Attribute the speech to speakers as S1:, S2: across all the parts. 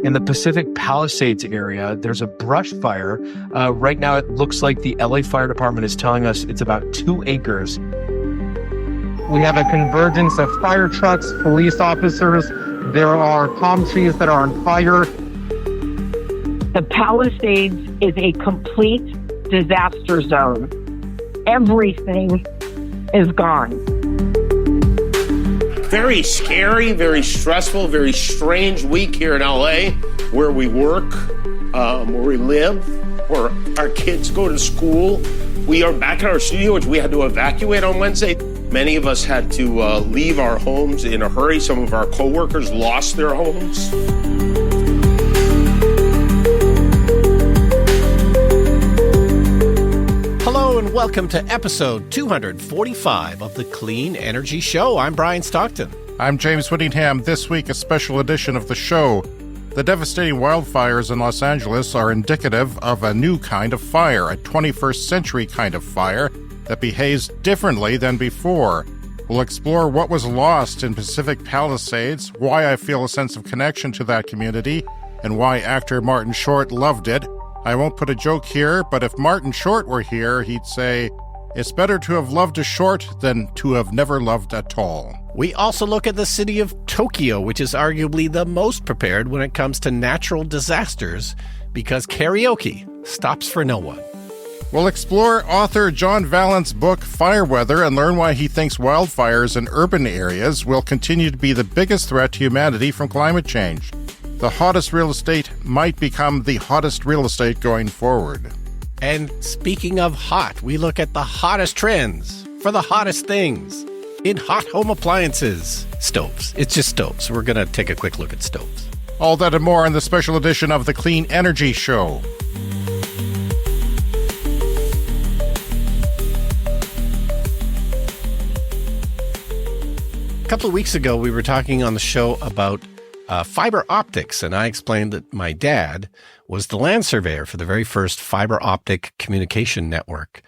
S1: In the Pacific Palisades area, there's a brush fire. Right now, it looks like the LA Fire Department is telling us it's about 2 acres.
S2: We have a convergence of fire trucks, police officers. There are palm trees that are on fire.
S3: The Palisades is a complete disaster zone. Everything is gone.
S4: Very scary, very stressful, very strange week here in LA, where we work, where we live, where our kids go to school. We are back in our studio, which we had to evacuate on Wednesday. Many of us had to leave our homes in a hurry. Some of our coworkers lost their homes.
S5: Hello and welcome to episode 245 of the Clean Energy Show. I'm Brian Stockton.
S6: I'm James Whittingham. This week, a special edition of the show. The devastating wildfires in Los Angeles are indicative of a new kind of fire, a 21st century kind of fire that behaves differently than before. We'll explore what was lost in Pacific Palisades, why I feel a sense of connection to that community, and why actor Martin Short loved it. I won't put a joke here, but if Martin Short were here, he'd say, "It's better to have loved a short than to have never loved at all."
S5: We also look at the city of Tokyo, which is arguably the most prepared when it comes to natural disasters, because karaoke stops for no one.
S6: We'll explore author John Vaillant's book, Fire Weather, and learn why he thinks wildfires in urban areas will continue to be the biggest threat to humanity from climate change. The hottest real estate might become the hottest real estate going forward.
S5: And speaking of hot, we look at the hottest trends for the hottest things in hot home appliances. Stoves. It's just stoves. We're going to take a quick look at stoves.
S6: All that and more in the special edition of the Clean Energy Show.
S5: A couple of weeks ago, we were talking on the show about fiber optics, and I explained that my dad was the land surveyor for the very first fiber optic communication network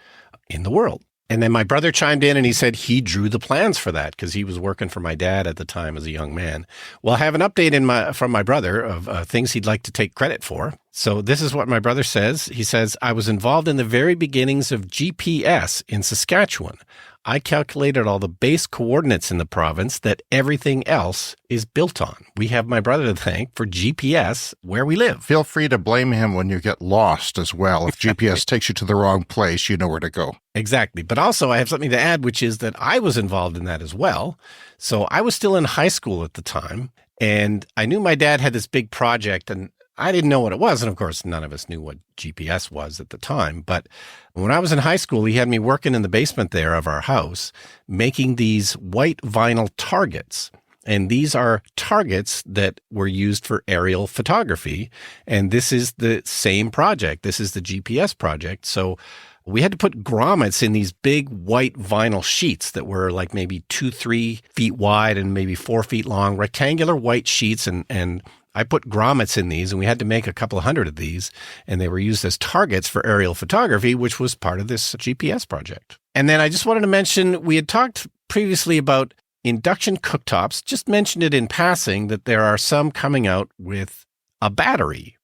S5: in the world. And then my brother chimed in and he said he drew the plans for that because he was working for my dad at the time as a young man. Well, I have an update from my brother of things he'd like to take credit for. So this is what my brother says. He says, "I was involved in the very beginnings of GPS in Saskatchewan. I calculated all the base coordinates in the province that everything else is built on. We have my brother to thank for GPS where we live."
S6: Feel free to blame him when you get lost as well. If GPS takes you to the wrong place, you know where to go.
S5: Exactly. But also I have something to add, which is that I was involved in that as well. So I was still in high school at the time, and I knew my dad had this big project, and I didn't know what it was. And of course, none of us knew what GPS was at the time. But when I was in high school, he had me working in the basement there of our house, making these white vinyl targets. And these are targets that were used for aerial photography. And this is the same project. This is the GPS project. So we had to put grommets in these big white vinyl sheets that were like maybe 2-3 feet wide and maybe 4 feet long, rectangular white sheets. And I put grommets in these, and we had to make a couple of hundred of these, and they were used as targets for aerial photography, which was part of this GPS project. And then I just wanted to mention, we had talked previously about induction cooktops, just mentioned it in passing that there are some coming out with a battery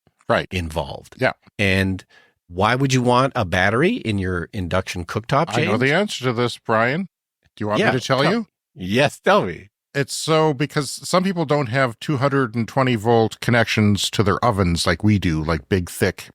S5: involved.
S6: Yeah.
S5: And why would you want a battery in your induction cooktop, James?
S6: I know the answer to this, Brian. Do you want me to tell you?
S5: Yes, tell me.
S6: It's so because some people don't have 220 volt connections to their ovens like we do, like big, thick,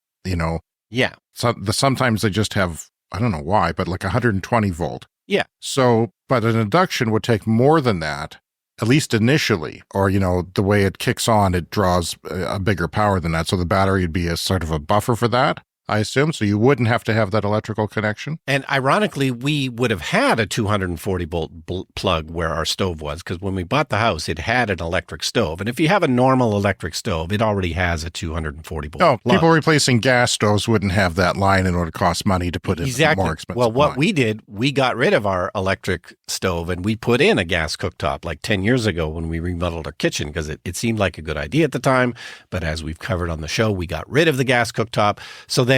S5: Yeah.
S6: So sometimes they just have, I don't know why, but like 120 volt.
S5: Yeah.
S6: So, but an induction would take more than that, at least initially, or, the way it kicks on, it draws a bigger power than that. So the battery would be a sort of a buffer for that, I assume. So you wouldn't have to have that electrical connection.
S5: And ironically, we would have had a 240 volt plug where our stove was, because when we bought the house, it had an electric stove. And if you have a normal electric stove, it already has a 240 volt plug.
S6: People replacing gas stoves wouldn't have that line in order to cost money to put in a more expensive
S5: Well, what
S6: line.
S5: we did, we got rid of our electric stove and we put in a gas cooktop like 10 years ago when we remodeled our kitchen, because it seemed like a good idea at the time. But as we've covered on the show, we got rid of the gas cooktop. So then,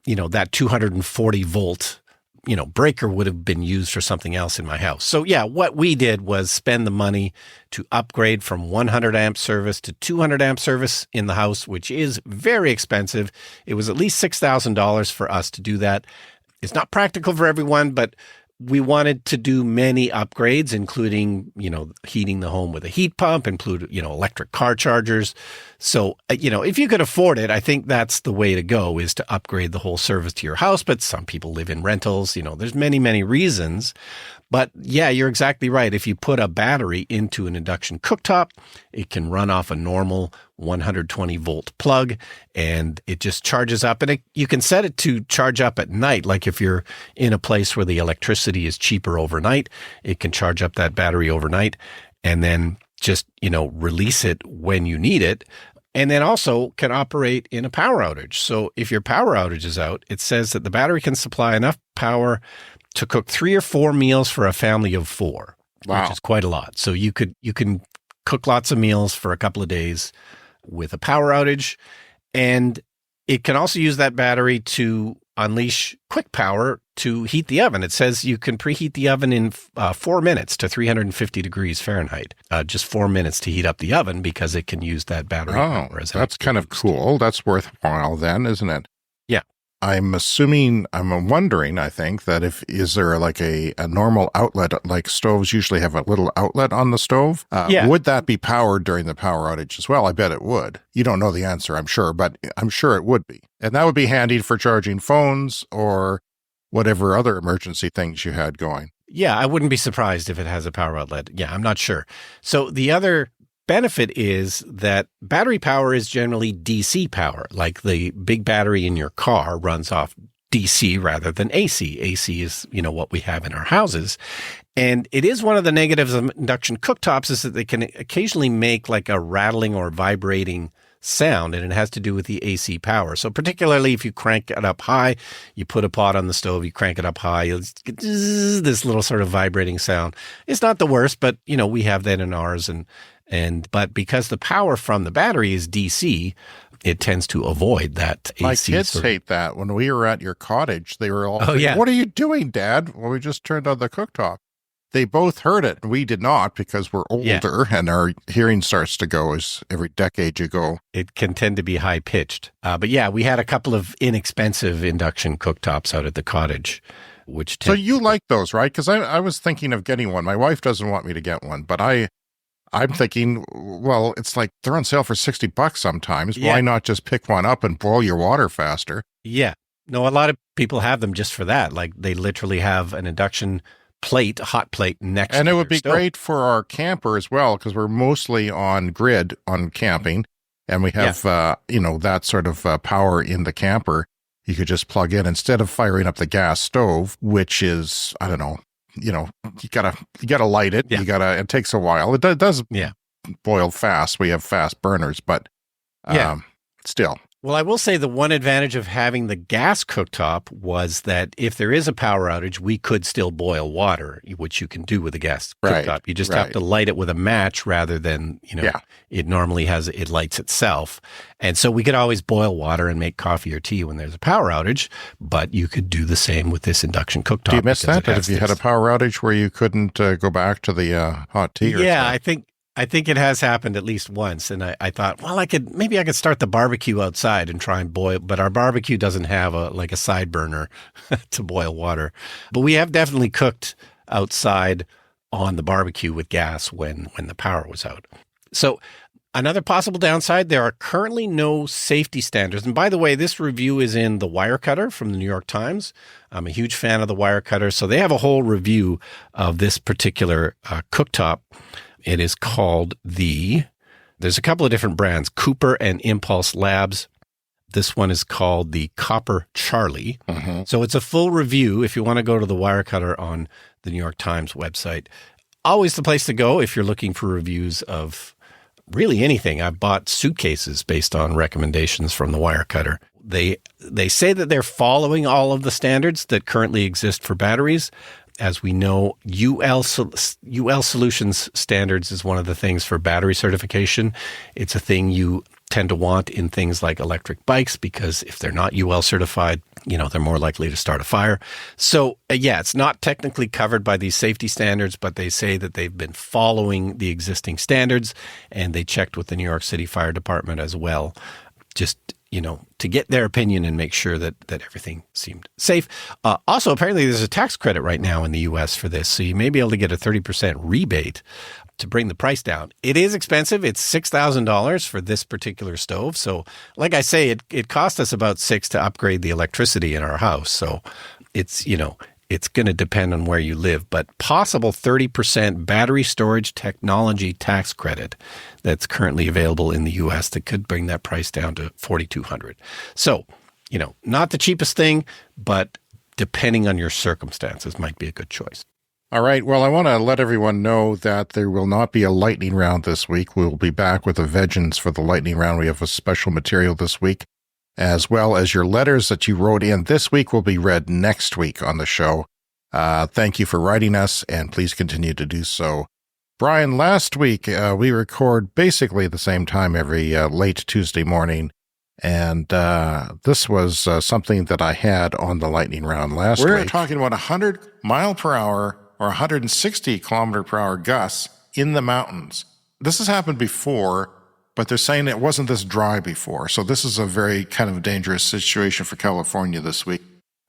S5: that 240 volt, breaker would have been used for something else in my house. So yeah, what we did was spend the money to upgrade from 100 amp service to 200 amp service in the house, which is very expensive. It was at least $6,000 for us to do that. It's not practical for everyone, but we wanted to do many upgrades, including, heating the home with a heat pump, electric car chargers. So, if you could afford it, I think that's the way to go, is to upgrade the whole service to your house. But some people live in rentals, there's many, many reasons. But yeah, you're exactly right. If you put a battery into an induction cooktop, it can run off a normal 120 volt plug and it just charges up, and you can set it to charge up at night. Like if you're in a place where the electricity is cheaper overnight, it can charge up that battery overnight and then just, release it when you need it. And then also can operate in a power outage. So if your power outage is out, it says that the battery can supply enough power to cook 3 or 4 meals for a family of 4, which is quite a lot. So you can cook lots of meals for a couple of days with a power outage. And it can also use that battery to unleash quick power to heat the oven. It says you can preheat the oven in 4 minutes to 350 degrees Fahrenheit. Just 4 minutes to heat up the oven because it can use that battery power.
S6: That's kind of cool. That's worthwhile then, isn't it?
S5: Yeah.
S6: I'm wondering, I think, that is there like a normal outlet, like stoves usually have a little outlet on the stove? Would that be powered during the power outage as well? I bet it would. You don't know the answer, I'm sure, but I'm sure it would be. And that would be handy for charging phones or whatever other emergency things you had going.
S5: Yeah, I wouldn't be surprised if it has a power outlet. Yeah, I'm not sure. So the other benefit is that battery power is generally DC power. Like the big battery in your car runs off DC rather than AC. AC is, what we have in our houses. And it is one of the negatives of induction cooktops is that they can occasionally make like a rattling or vibrating sound, and it has to do with the AC power. So particularly if you crank it up high, you put a pot on the stove, you crank it up high, you'll get this little sort of vibrating sound. It's not the worst, but we have that in ours, but because the power from the battery is DC, it tends to avoid that AC.
S6: My kids hate that. When we were at your cottage, they were all saying,
S5: yeah.
S6: "What are you doing, Dad?" Well, we just turned on the cooktop. They both heard it. We did not because we're older and our hearing starts to go as every decade you go.
S5: It can tend to be high pitched. But yeah, we had a couple of inexpensive induction cooktops out at the cottage,
S6: So you like those, right? Because I was thinking of getting one. My wife doesn't want me to get one, but I'm thinking, well, it's like they're on sale for $60 sometimes. Yeah. Why not just pick one up and boil your water faster?
S5: Yeah. No, a lot of people have them just for that. Like they literally have an induction plate, a hot plate next to it.
S6: And it would be great for our camper as well, because we're mostly on grid on camping. And we have, that sort of power in the camper. You could just plug in instead of firing up the gas stove, which is, I don't know, you gotta light it. Yeah. It takes a while. It does boil fast. We have fast burners, but still.
S5: Well, I will say the one advantage of having the gas cooktop was that if there is a power outage, we could still boil water, which you can do with a gas cooktop. You just have to light it with a match rather than, it normally it lights itself. And so we could always boil water and make coffee or tea when there's a power outage, but you could do the same with this induction cooktop.
S6: Do you miss that? If you had a power outage where you couldn't go back to the hot tea?
S5: I think it has happened at least once, and I thought, well, I could start the barbecue outside and try and boil, but our barbecue doesn't have a side burner to boil water. But we have definitely cooked outside on the barbecue with gas when the power was out. So another possible downside, there are currently no safety standards. And by the way, this review is in The Wirecutter from the New York Times. I'm a huge fan of The Wirecutter, so they have a whole review of this particular cooktop. It is called there's a couple of different brands, Cooper and Impulse Labs. This one is called the Copper Charlie. Mm-hmm. So it's a full review if you want to go to the Wirecutter on the New York Times website. Always the place to go if you're looking for reviews of really anything. I've bought suitcases based on recommendations from the Wirecutter. They say that they're following all of the standards that currently exist for batteries. As we know, UL Solutions standards is one of the things for battery certification. It's a thing you tend to want in things like electric bikes, because if they're not UL certified, they're more likely to start a fire. So it's not technically covered by these safety standards, but they say that they've been following the existing standards, and they checked with the New York City Fire Department as well, just to get their opinion and make sure that everything seemed safe. Also, apparently there's a tax credit right now in the U.S. for this, so you may be able to get a 30% rebate to bring the price down. It is expensive. It's $6,000 for this particular stove. So like I say, it cost us about $6,000 to upgrade the electricity in our house. So it's going to depend on where you live, but possible 30% battery storage technology tax credit that's currently available in the U.S. that could bring that price down to $4,200. So, not the cheapest thing, but depending on your circumstances might be a good choice.
S6: All right. Well, I want to let everyone know that there will not be a lightning round this week. We will be back with a vengeance for the lightning round. We have a special material this week, as well as your letters that you wrote in this week will be read next week on the show. Thank you for writing us, and please continue to do so. Brian, last week we record basically the same time every late Tuesday morning, and this was something that I had on the lightning round last week. We're talking about 100 mile per hour or 160 kilometer per hour gusts in the mountains. This has happened before, but they're saying it wasn't this dry before. So this is a very kind of dangerous situation for California this week.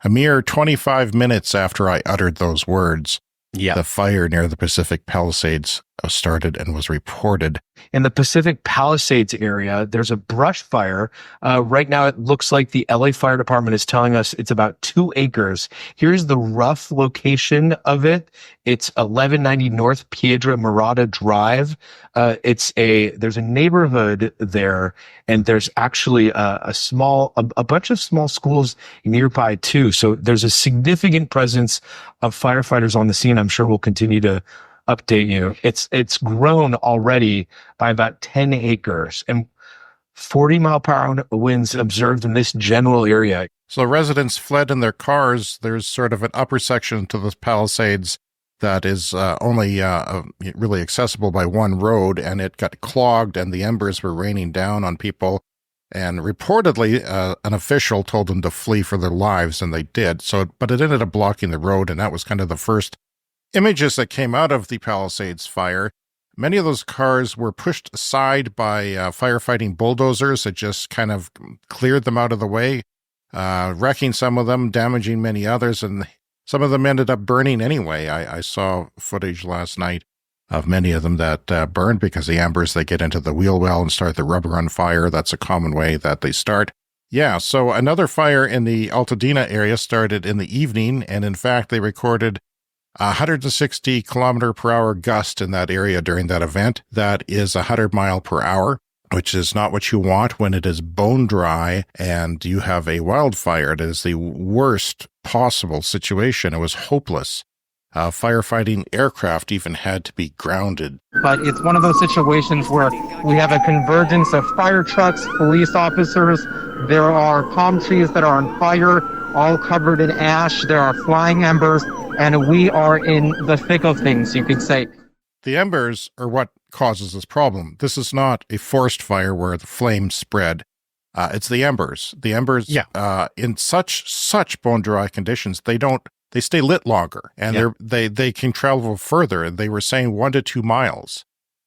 S6: A mere 25 minutes after I uttered those words, the fire near the Pacific Palisades started and was reported.
S1: In the Pacific Palisades area, there's a brush fire. Right now, it looks like the LA Fire Department is telling us it's about 2 acres. Here's the rough location of it. It's 1190 North Piedra Mirada Drive. There's a neighborhood there, and there's actually a bunch of small schools nearby too. So there's a significant presence of firefighters on the scene. I'm sure we'll continue to update you. It's grown already by about 10 acres and 40 mile per hour winds observed in this general area.
S6: So residents fled in their cars. There's sort of an upper section to the Palisades that is only really accessible by one road, and it got clogged and the embers were raining down on people. And reportedly, an official told them to flee for their lives, and they did. But it ended up blocking the road, and that was kind of the first images that came out of the Palisades fire. Many of those cars were pushed aside by firefighting bulldozers that just kind of cleared them out of the way, wrecking some of them, damaging many others, and some of them ended up burning anyway. I saw footage last night of many of them that burned because the embers, they get into the wheel well and start the rubber on fire. That's a common way that they start. Yeah, so another fire in the Altadena area started in the evening, and in fact, they recorded 160 kilometer per hour gust in that area during that event. That is 100 mile per hour, which is not what you want when it is bone dry and you have a wildfire. It is the worst possible situation. It was hopeless. Firefighting aircraft even had to be grounded.
S2: But it's one of those situations where we have a convergence of fire trucks, police officers. There are palm trees that are on fire, all covered in ash. There are flying embers, and we are in the thick of things, you could say.
S6: The embers are what causes this problem. This is not a forest fire where the flames spread. It's the embers. The embers, in such bone dry conditions, they stay lit longer, and they can travel further. They were saying 1 to 2 miles,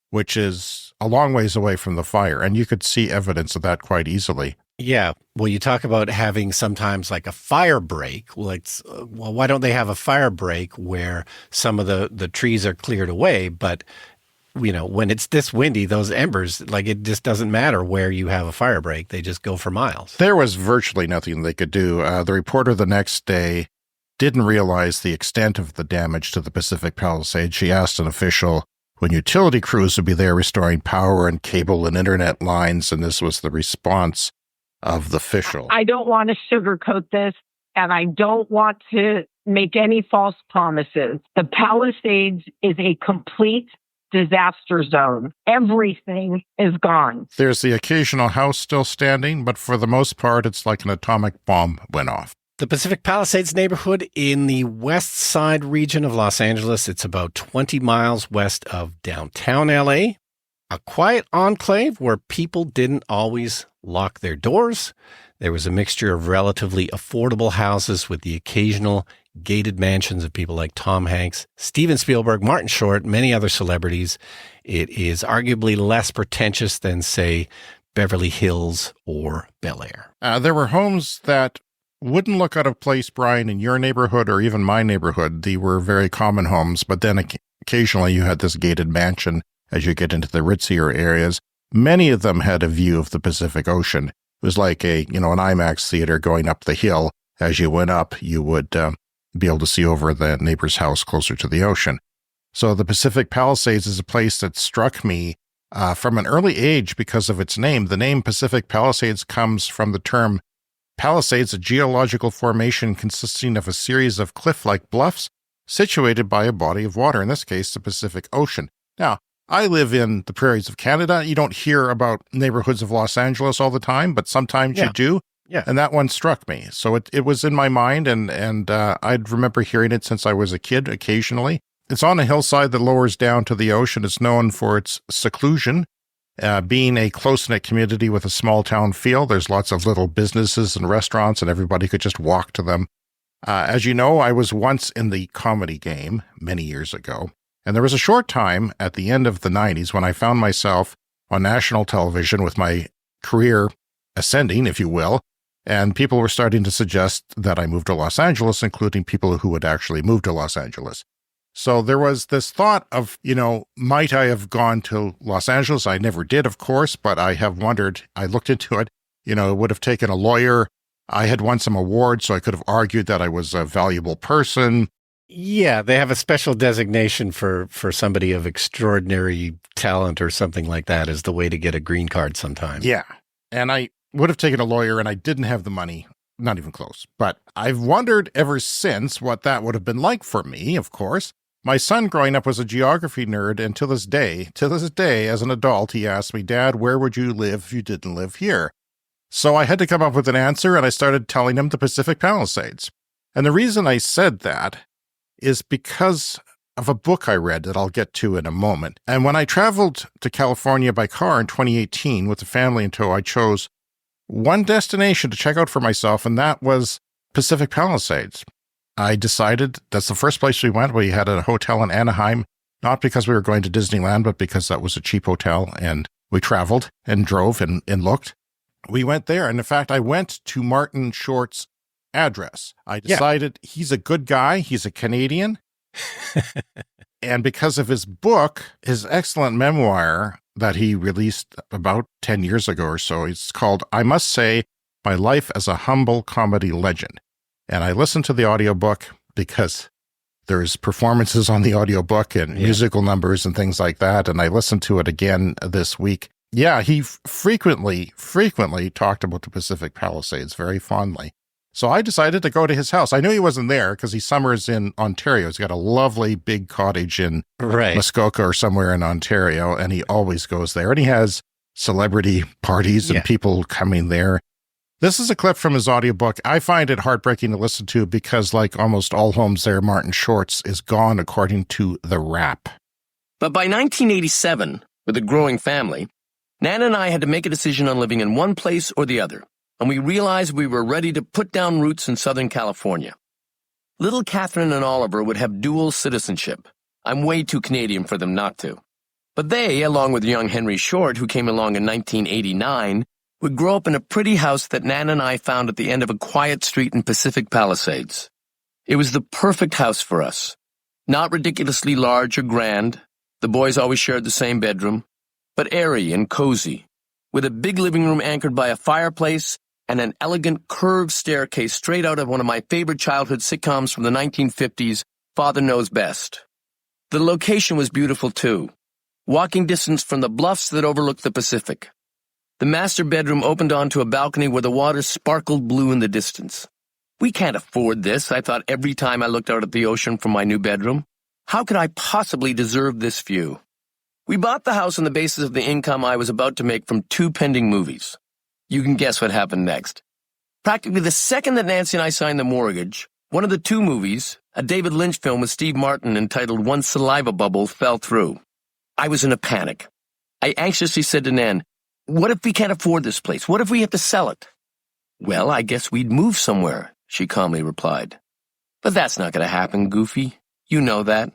S6: which is a long ways away from the fire, and you could see evidence of that quite easily.
S5: Yeah. Well, you talk about having sometimes like a fire break. Well, why don't they have a fire break where some of the trees are cleared away? But, when it's this windy, those embers, it just doesn't matter where you have a fire break. They just go for miles.
S6: There was virtually nothing they could do. The reporter the next day didn't realize the extent of the damage to the Pacific Palisades. She asked an official when utility crews would be there restoring power and cable and internet lines, and this was the response of the official.
S3: I don't want to sugarcoat this, and I don't want to make any false promises. The Palisades is a complete disaster zone. Everything is gone.
S6: There's the occasional house still standing, but for the most part, it's like an atomic bomb went off.
S5: The Pacific Palisades neighborhood in the west side region of Los Angeles, it's about 20 miles west of downtown LA. a quiet enclave where people didn't always lock their doors. There was a mixture of relatively affordable houses with the occasional gated mansions of people like Tom Hanks, Steven Spielberg, Martin Short, many other celebrities. It is arguably less pretentious than, say, Beverly Hills or Bel Air.
S6: There were homes that wouldn't look out of place, Brian, in your neighborhood or even my neighborhood. They were very common homes, but then occasionally you had this gated mansion as you get into the ritzier areas. Many of them had a view of the Pacific Ocean. It was like an IMAX theater going up the hill. As you went up, you would be able to see over the neighbor's house closer to the ocean. So the Pacific Palisades is a place that struck me from an early age because of its name. The name Pacific Palisades comes from the term Palisades, a geological formation consisting of a series of cliff-like bluffs situated by a body of water, in this case, the Pacific Ocean. Now, I live in the prairies of Canada. You don't hear about neighborhoods of Los Angeles all the time, but sometimes you do.
S5: Yeah.
S6: And that one struck me. So it was in my mind, and I'd remember hearing it since I was a kid occasionally. It's on a hillside that lowers down to the ocean. It's known for its seclusion, being a close-knit community with a small-town feel. There's lots of little businesses and restaurants, and everybody could just walk to them. As you know, I was once in the comedy game many years ago, and there was a short time at the end of the 90s when I found myself on national television with my career ascending, if you will, and people were starting to suggest that I move to Los Angeles, including people who would actually move to Los Angeles. So there was this thought of, might I have gone to Los Angeles? I never did, of course, but I have wondered. I looked into it. It would have taken a lawyer. I had won some awards, so I could have argued that I was a valuable person.
S5: Yeah, they have a special designation for somebody of extraordinary talent or something like that as the way to get a green card sometimes.
S6: Yeah, and I would have taken a lawyer, and I didn't have the money. Not even close. But I've wondered ever since what that would have been like for me, of course. My son growing up was a geography nerd, and to this day, as an adult, he asked me, Dad, where would you live if you didn't live here? So I had to come up with an answer, and I started telling him the Pacific Palisades. And the reason I said that is because of a book I read that I'll get to in a moment. And when I traveled to California by car in 2018 with the family in tow, I chose one destination to check out for myself, and that was Pacific Palisades. I decided that's the first place we went. We had a hotel in Anaheim, not because we were going to Disneyland, but because that was a cheap hotel, and we traveled and drove and looked. We went there, and in fact, I went to Martin Short's address. I decided he's a good guy. He's a Canadian. And because of his book, his excellent memoir that he released about 10 years ago or so, it's called, I Must Say, My Life as a Humble Comedy Legend. And I listened to the audiobook because there's performances on the audiobook and musical numbers and things like that. And I listened to it again this week. Yeah, he frequently talked about the Pacific Palisades very fondly. So I decided to go to his house. I knew he wasn't there because he summers in Ontario. He's got a lovely big cottage in Muskoka or somewhere in Ontario, and he always goes there. And he has celebrity parties and people coming there. This is a clip from his audiobook. I find it heartbreaking to listen to because, like almost all homes there, Martin Short's is gone, according to The Wrap.
S7: But by 1987, with a growing family, Nan and I had to make a decision on living in one place or the other, and we realized we were ready to put down roots in Southern California. Little Catherine and Oliver would have dual citizenship. I'm way too Canadian for them not to. But they, along with young Henry Short, who came along in 1989, would grow up in a pretty house that Nan and I found at the end of a quiet street in Pacific Palisades. It was the perfect house for us. Not ridiculously large or grand. The boys always shared the same bedroom, but airy and cozy, with a big living room anchored by a fireplace and an elegant curved staircase straight out of one of my favorite childhood sitcoms from the 1950s, Father Knows Best. The location was beautiful too, walking distance from the bluffs that overlooked the Pacific. The master bedroom opened onto a balcony where the water sparkled blue in the distance. We can't afford this, I thought every time I looked out at the ocean from my new bedroom. How could I possibly deserve this view? We bought the house on the basis of the income I was about to make from 2 pending movies. You can guess what happened next. Practically the second that Nancy and I signed the mortgage, one of the 2 movies, a David Lynch film with Steve Martin entitled One Saliva Bubble, fell through. I was in a panic. I anxiously said to Nan, "What if we can't afford this place? What if we have to sell it?" "Well, I guess we'd move somewhere," she calmly replied. "But that's not going to happen, Goofy. You know that."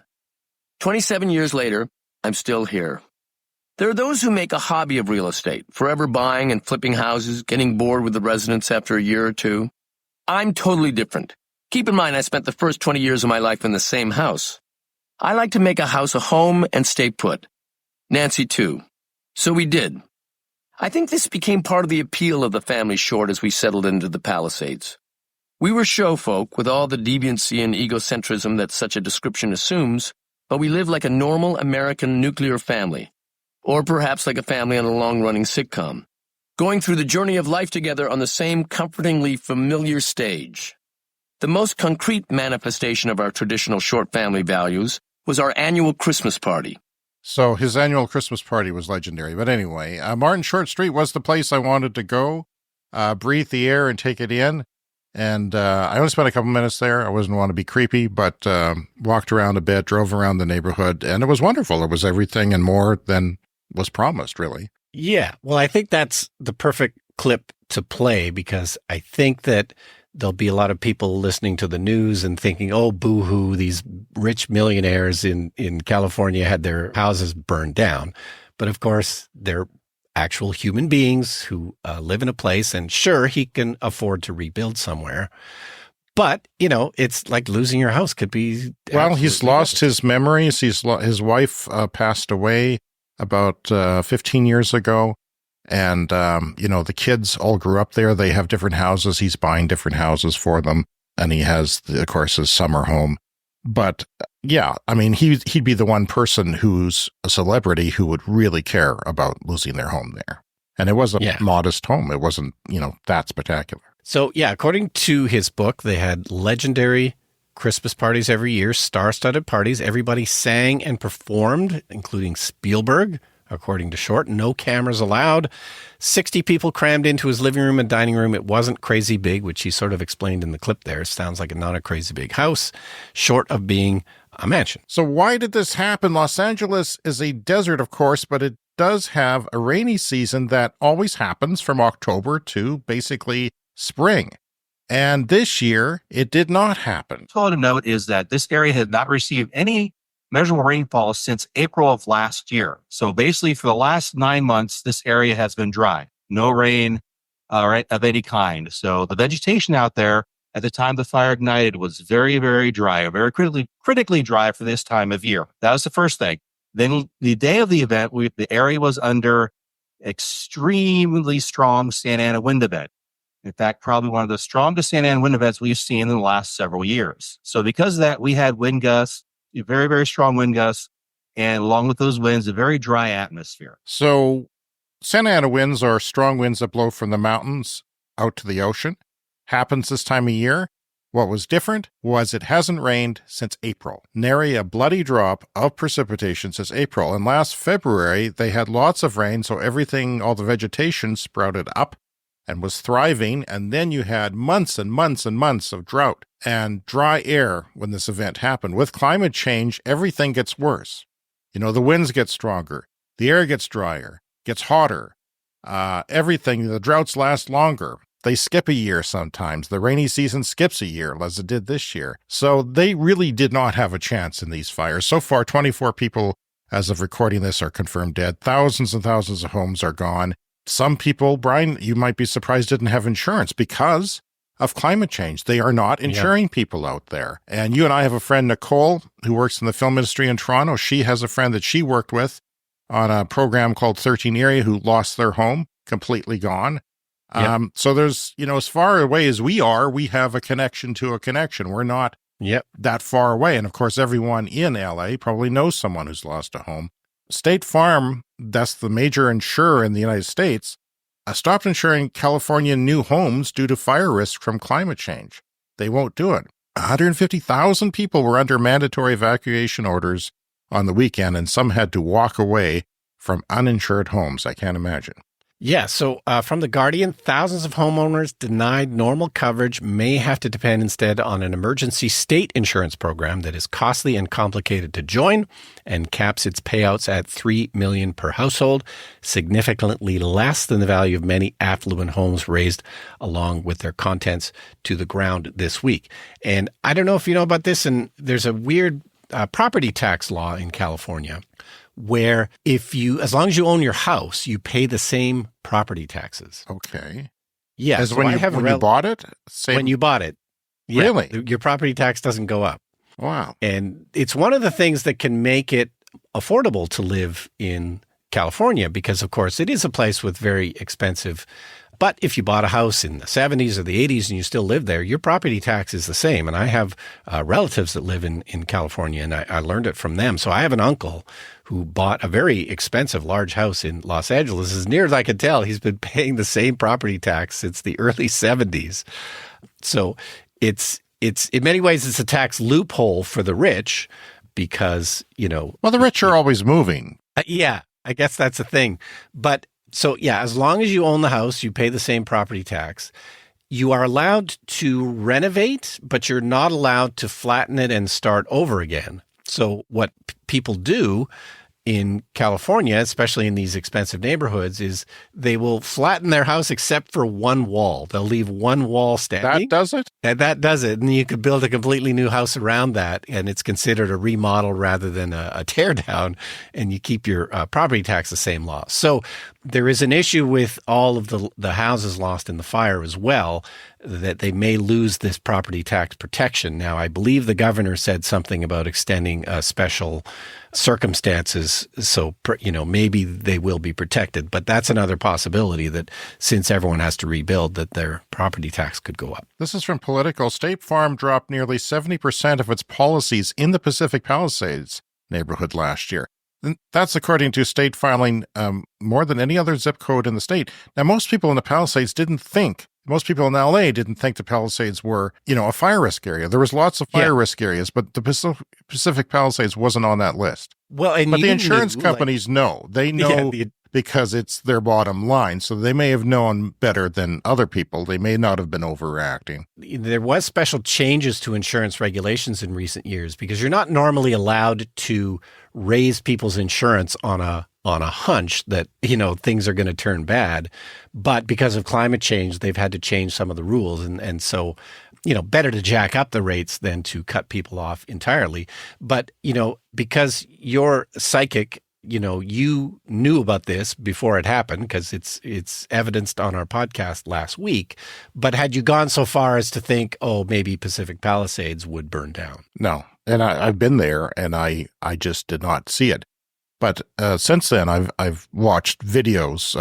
S7: 27 years later, I'm still here. There are those who make a hobby of real estate, forever buying and flipping houses, getting bored with the residents after a year or two. I'm totally different. Keep in mind, I spent the first 20 years of my life in the same house. I like to make a house a home and stay put. Nancy, too. So we did. I think this became part of the appeal of the family short as we settled into the Palisades. We were show folk with all the deviancy and egocentrism that such a description assumes, but we lived like a normal American nuclear family, or perhaps like a family on a long-running sitcom, going through the journey of life together on the same comfortingly familiar stage. The most concrete manifestation of our traditional short family values was our annual Christmas party.
S6: So his annual Christmas party was legendary. But anyway, Martin Short Street was the place I wanted to go, breathe the air and take it in. And I only spent a couple minutes there. I wasn't want to be creepy, but walked around a bit, drove around the neighborhood, and it was wonderful. It was everything and more than was promised, really.
S5: Yeah. Well, I think that's the perfect clip to play because I think that there'll be a lot of people listening to the news and thinking, oh, boo-hoo, these rich millionaires in California had their houses burned down. But of course, they're actual human beings who live in a place, and sure, he can afford to rebuild somewhere. But, you know, it's like losing your house could be...
S6: Well, he's lost his memories. His wife passed away about 15 years ago. And, you know, the kids all grew up there. They have different houses. He's buying different houses for them. And he has, of course, his summer home. But, yeah, I mean, he'd be the one person who's a celebrity who would really care about losing their home there. And it was a modest home. It wasn't, you know, that spectacular.
S5: So, yeah, according to his book, they had legendary Christmas parties every year, star-studded parties. Everybody sang and performed, including Spielberg. According to Short, no cameras allowed. 60 people crammed into his living room and dining room. It wasn't crazy big, which he sort of explained in the clip there. It sounds like not a crazy big house, short of being a mansion.
S6: So why did this happen? Los Angeles is a desert, of course, but it does have a rainy season that always happens from October to basically spring. And this year, it did not happen.
S8: All to note is that this area had not received any measurable rainfall since April of last year. So basically for the last 9 months, this area has been dry. No rain of any kind. So the vegetation out there at the time the fire ignited was very, very dry, very critically dry for this time of year. That was the first thing. Then the day of the event, the area was under extremely strong Santa Ana wind event. In fact, probably one of the strongest Santa Ana wind events we've seen in the last several years. So because of that, we had wind gusts, very, very strong wind gusts, and along with those winds, a very dry atmosphere.
S6: So Santa Ana winds are strong winds that blow from the mountains out to the ocean. Happens this time of year. What was different was it hasn't rained since April. Nary a bloody drop of precipitation since April. And last February, they had lots of rain, so everything, all the vegetation sprouted up and was thriving, and then you had months and months and months of drought and dry air when this event happened. With climate change, everything gets worse. You know, the winds get stronger, the air gets drier, gets hotter, everything, the droughts last longer. They skip a year sometimes. The rainy season skips a year, as it did this year. So they really did not have a chance in these fires. So far, 24 people, as of recording this, are confirmed dead. Thousands and thousands of homes are gone. Some people, Brian, you might be surprised, didn't have insurance because of climate change. They are not insuring people out there. And you and I have a friend, Nicole, who works in the film industry in Toronto. She has a friend that she worked with on a program called 13 Area who lost their home, completely gone. So there's, you know, as far away as we are, we have a connection to a connection. We're not that far away. And of course, everyone in LA probably knows someone who's lost a home. State Farm, that's the major insurer in the United States, stopped insuring California new homes due to fire risk from climate change. They won't do it. 150,000 people were under mandatory evacuation orders on the weekend, and some had to walk away from uninsured homes. I can't imagine.
S5: Yeah, so from The Guardian, thousands of homeowners denied normal coverage may have to depend instead on an emergency state insurance program that is costly and complicated to join and caps its payouts at $3 million per household, significantly less than the value of many affluent homes razed along with their contents to the ground this week. And I don't know if you know about this, and there's a weird property tax law in California where as long as you own your house, you pay the same property taxes.
S6: Okay.
S5: Yeah.
S6: As when you bought it?
S5: When you bought it. Yeah,
S6: really?
S5: Your property tax doesn't go up.
S6: Wow.
S5: And it's one of the things that can make it affordable to live in California because, of course, it is a place with very expensive. But if you bought a house in the 70s or the 80s and you still live there, your property tax is the same. And I have relatives that live in California, and I learned it from them. So I have an uncle who bought a very expensive large house in Los Angeles. As near as I can tell, he's been paying the same property tax since the early 70s. So it's in many ways, it's a tax loophole for the rich because,
S6: Well, the rich are always moving.
S5: Yeah, I guess that's the thing. But so, yeah, as long as you own the house, you pay the same property tax. You are allowed to renovate, but you're not allowed to flatten it and start over again. So what people do in California, especially in these expensive neighborhoods, is they will flatten their house except for one wall. They'll leave one wall standing.
S6: That does it?
S5: And that does it. And you could build a completely new house around that, and it's considered a remodel rather than a tear down, and you keep your property tax the same law. So there is an issue with all of the houses lost in the fire as well, that they may lose this property tax protection. Now, I believe the governor said something about extending special circumstances. So, maybe they will be protected. But that's another possibility that since everyone has to rebuild, that their property tax could go up.
S6: This is from Politico. State Farm dropped nearly 70% of its policies in the Pacific Palisades neighborhood last year. And that's according to state filing more than any other zip code in the state. Now, most people in the Palisades most people in LA didn't think the Palisades were, a fire risk area. There was lots of fire risk areas, but the Pacific Palisades wasn't on that list.
S5: Well, but
S6: the insurance companies know. They know because it's their bottom line. So they may have known better than other people. They may not have been overreacting.
S5: There was special changes to insurance regulations in recent years because you're not normally allowed to raise people's insurance on a hunch that, things are going to turn bad. But because of climate change, they've had to change some of the rules. And so, better to jack up the rates than to cut people off entirely. But, because you're psychic, you knew about this before it happened because it's evidenced on our podcast last week. But had you gone so far as to think, maybe Pacific Palisades would burn down?
S6: No. And I've been there and I just did not see it. But since then, I've watched videos,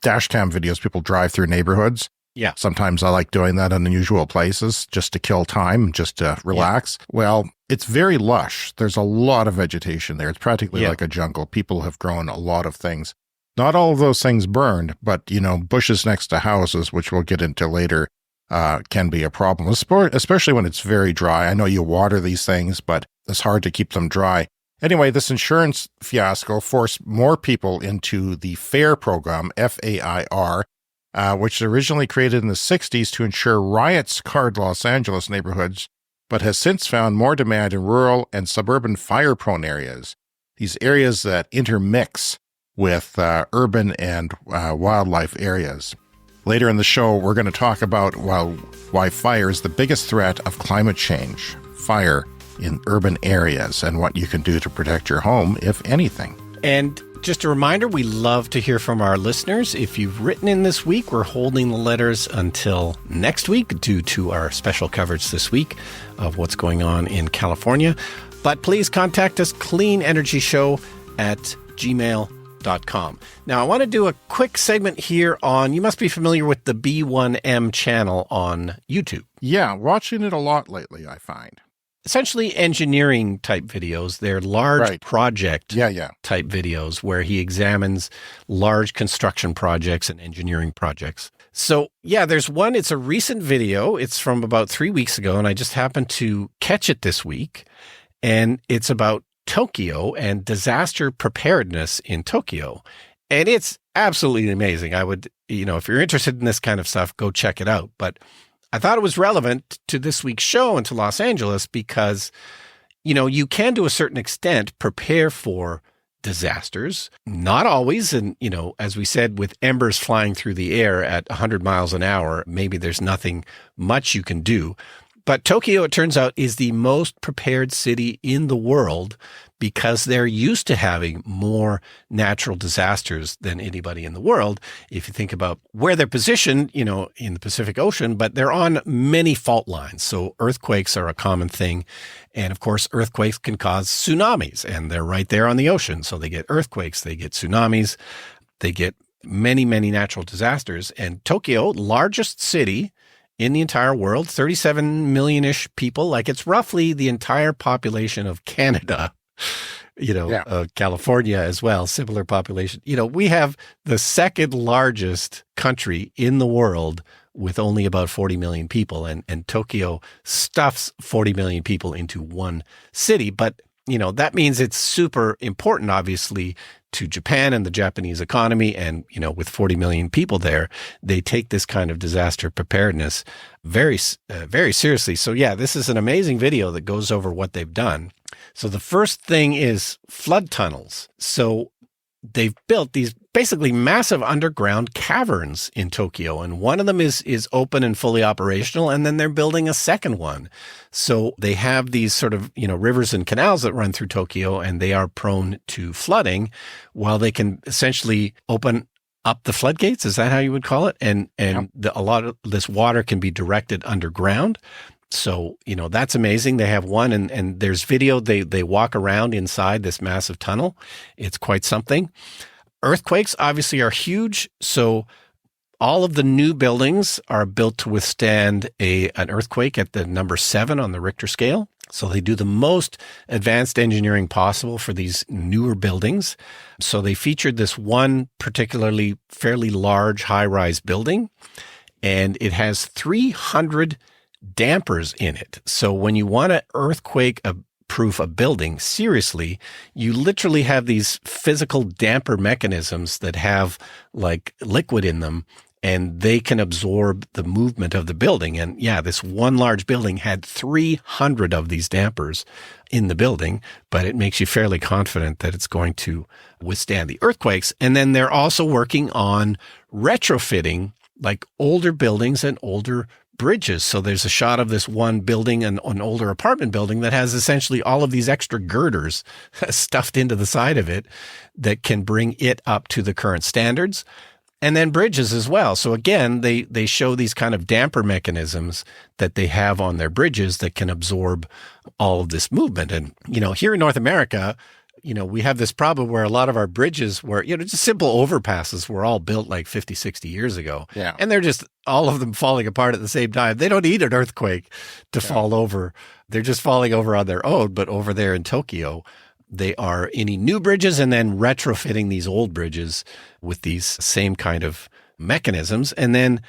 S6: dash cam videos. People drive through neighborhoods.
S5: Yeah.
S6: Sometimes I like doing that in unusual places just to kill time, just to relax. Yeah. Well, it's very lush. There's a lot of vegetation there. It's practically like a jungle. People have grown a lot of things. Not all of those things burned, but, bushes next to houses, which we'll get into later, can be a problem, especially when it's very dry. I know you water these things, but it's hard to keep them dry. Anyway, this insurance fiasco forced more people into the FAIR program, FAIR, which was originally created in the 60s to ensure riot-scarred Los Angeles neighborhoods, but has since found more demand in rural and suburban fire-prone areas, these areas that intermix with urban and wildlife areas. Later in the show, we're going to talk about why fire is the biggest threat of climate change, fire in urban areas, and what you can do to protect your home, if anything.
S5: And just a reminder, we love to hear from our listeners. If you've written in this week, we're holding the letters until next week due to our special coverage this week of what's going on in California. But please contact us, cleanenergyshow@gmail.com. Now, I want to do a quick segment here on, you must be familiar with the B1M channel on YouTube.
S6: Yeah, watching it a lot lately, I find.
S5: Essentially engineering type videos. They're large project type videos where he examines large construction projects and engineering projects. So there's one, it's a recent video. It's from about 3 weeks ago, and I just happened to catch it this week. And it's about Tokyo and disaster preparedness in Tokyo. And it's absolutely amazing. I would, if you're interested in this kind of stuff, go check it out. But I thought it was relevant to this week's show and to Los Angeles because, you can to a certain extent prepare for disasters. Not always. And, as we said, with embers flying through the air at 100 miles an hour, maybe there's nothing much you can do. But Tokyo, it turns out, is the most prepared city in the world because they're used to having more natural disasters than anybody in the world. If you think about where they're positioned, in the Pacific Ocean, but they're on many fault lines. So earthquakes are a common thing. And of course, earthquakes can cause tsunamis, and they're right there on the ocean. So they get earthquakes, they get tsunamis, they get many, many natural disasters. And Tokyo, largest city in the entire world, 37 million-ish people, like it's roughly the entire population of Canada, California as well, similar population. We have the second largest country in the world with only about 40 million people, and Tokyo stuffs 40 million people into one city. But, that means it's super important, obviously, to Japan and the Japanese economy. And, with 40 million people there, they take this kind of disaster preparedness very, very seriously. So yeah, this is an amazing video that goes over what they've done. So the first thing is flood tunnels. So they've built these basically massive underground caverns in Tokyo. And one of them is open and fully operational. And then they're building a second one. So they have these sort of, rivers and canals that run through Tokyo, and they are prone to flooding, while they can essentially open up the floodgates. Is that how you would call it? And a lot of this water can be directed underground. So, that's amazing. They have one, and there's video. They walk around inside this massive tunnel. It's quite something. Earthquakes obviously are huge. So all of the new buildings are built to withstand an earthquake at the number 7 on the Richter scale. So they do the most advanced engineering possible for these newer buildings. So they featured this one particularly fairly large high-rise building, and it has 300 dampers in it. So when you want to earthquake-proof a building, seriously, you literally have these physical damper mechanisms that have like liquid in them, and they can absorb the movement of the building. And yeah, this one large building had 300 of these dampers in the building, but it makes you fairly confident that it's going to withstand the earthquakes. And then they're also working on retrofitting like older buildings and older bridges. So there's a shot of this one building, an older apartment building that has essentially all of these extra girders stuffed into the side of it that can bring it up to the current standards. And then bridges as well. So again, they show these kind of damper mechanisms that they have on their bridges that can absorb all of this movement. And, here in North America, we have this problem where a lot of our bridges were, just simple overpasses were all built like 50, 60 years ago. Yeah. And they're just all of them falling apart at the same time. They don't need an earthquake to fall over. They're just falling over on their own. But over there in Tokyo, they are any new bridges and then retrofitting these old bridges with these same kind of mechanisms. And then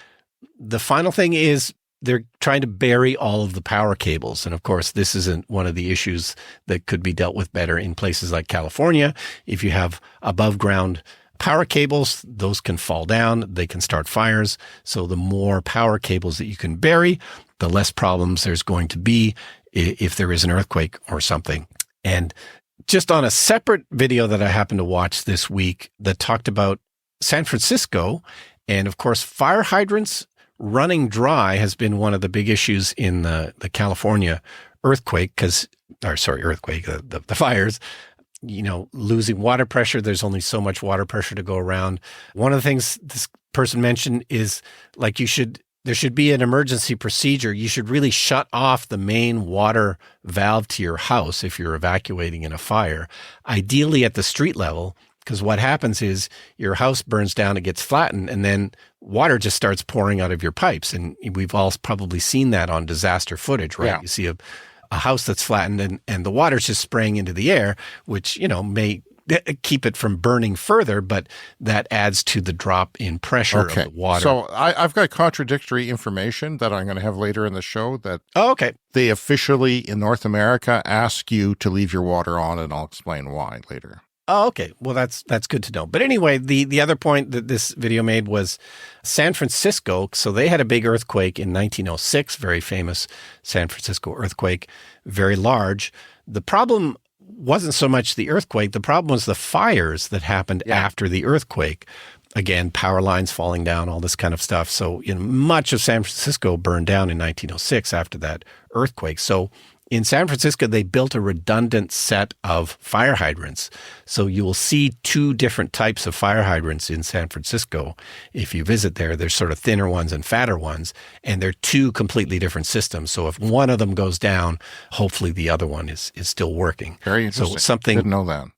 S5: the final thing is they're trying to bury all of the power cables. And of course, this isn't one of the issues that could be dealt with better in places like California. If you have above ground power cables, those can fall down, they can start fires. So the more power cables that you can bury, the less problems there's going to be if there is an earthquake or something. And just on a separate video that I happened to watch this week that talked about San Francisco, and of course, fire hydrants running dry has been one of the big issues in the California earthquake, the fires, losing water pressure. There's only so much water pressure to go around. One of the things this person mentioned is like there should be an emergency procedure. You should really shut off the main water valve to your house if you're evacuating in a fire, ideally at the street level, because what happens is your house burns down, it gets flattened, and then water just starts pouring out of your pipes. And we've all probably seen that on disaster footage, right? Yeah. You see a house that's flattened and the water's just spraying into the air, which, may keep it from burning further, but that adds to the drop in pressure of the water.
S6: So I've got contradictory information that I'm going to have later in the show that they officially in North America ask you to leave your water on, and I'll explain why later.
S5: Oh, okay. Well, that's good to know. But anyway, the other point that this video made was San Francisco. So they had a big earthquake in 1906, very famous San Francisco earthquake, very large. The problem wasn't so much the earthquake. The problem was the fires that happened after the earthquake. Again, power lines falling down, all this kind of stuff. So much of San Francisco burned down in 1906 after that earthquake. So in San Francisco, they built a redundant set of fire hydrants. So you will see two different types of fire hydrants in San Francisco. If you visit there, there's sort of thinner ones and fatter ones, and they're two completely different systems. So if one of them goes down, hopefully the other one is still working.
S6: Very interesting.
S5: So something,
S6: didn't know that.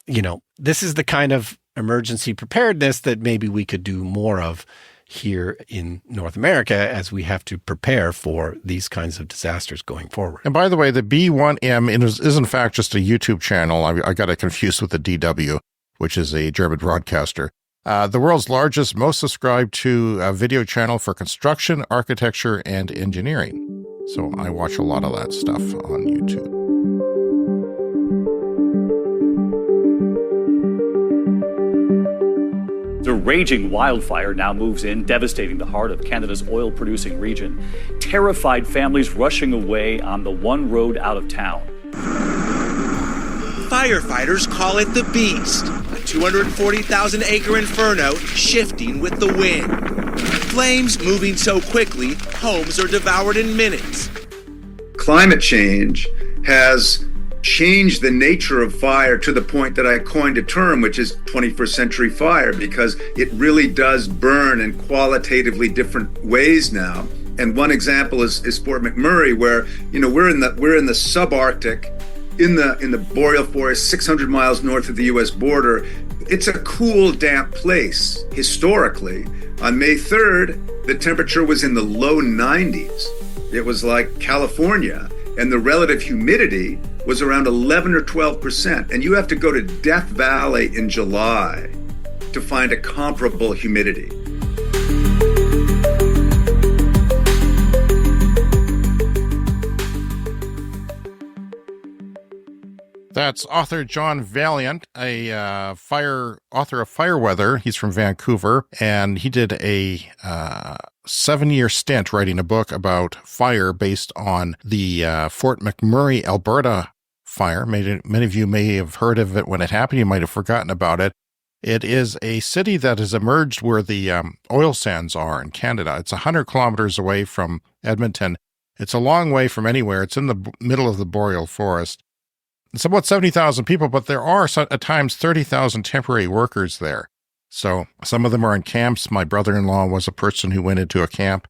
S5: This is the kind of emergency preparedness that maybe we could do more of here in North America as we have to prepare for these kinds of disasters going forward.
S6: And by the way, the B1M is in fact just a YouTube channel. I got it confused with the DW, which is a German broadcaster. The world's largest, most subscribed to video channel for construction, architecture, and engineering. So I watch a lot of that stuff on YouTube.
S9: The raging wildfire now moves in, devastating the heart of Canada's oil-producing region. Terrified families rushing away on the one road out of town.
S10: Firefighters call it the Beast, a 240,000-acre inferno shifting with the wind. Flames moving so quickly, homes are devoured in minutes.
S11: Climate change has changed the nature of fire to the point that I coined a term, which is 21st century fire, because it really does burn in qualitatively different ways now. And one example is Fort McMurray, where we're in the subarctic, in the boreal forest, 600 miles north of the U.S. border. It's a cool, damp place historically. On May 3rd, the temperature was in the low 90s. It was like California. And the relative humidity was around 11 or 12%. And you have to go to Death Valley in July to find a comparable humidity.
S6: That's author John Vaillant, a author of Fire Weather. He's from Vancouver, and he did a 7-year stint writing a book about fire based on the Fort McMurray, Alberta fire. Many of you may have heard of it when it happened. You might have forgotten about it. It is a city that has emerged where the oil sands are in Canada. It's 100 kilometers away from Edmonton. It's a long way from anywhere. It's in the middle of the boreal forest. It's about 70,000 people, but there are at times 30,000 temporary workers there. So some of them are in camps. My brother-in-law was a person who went into a camp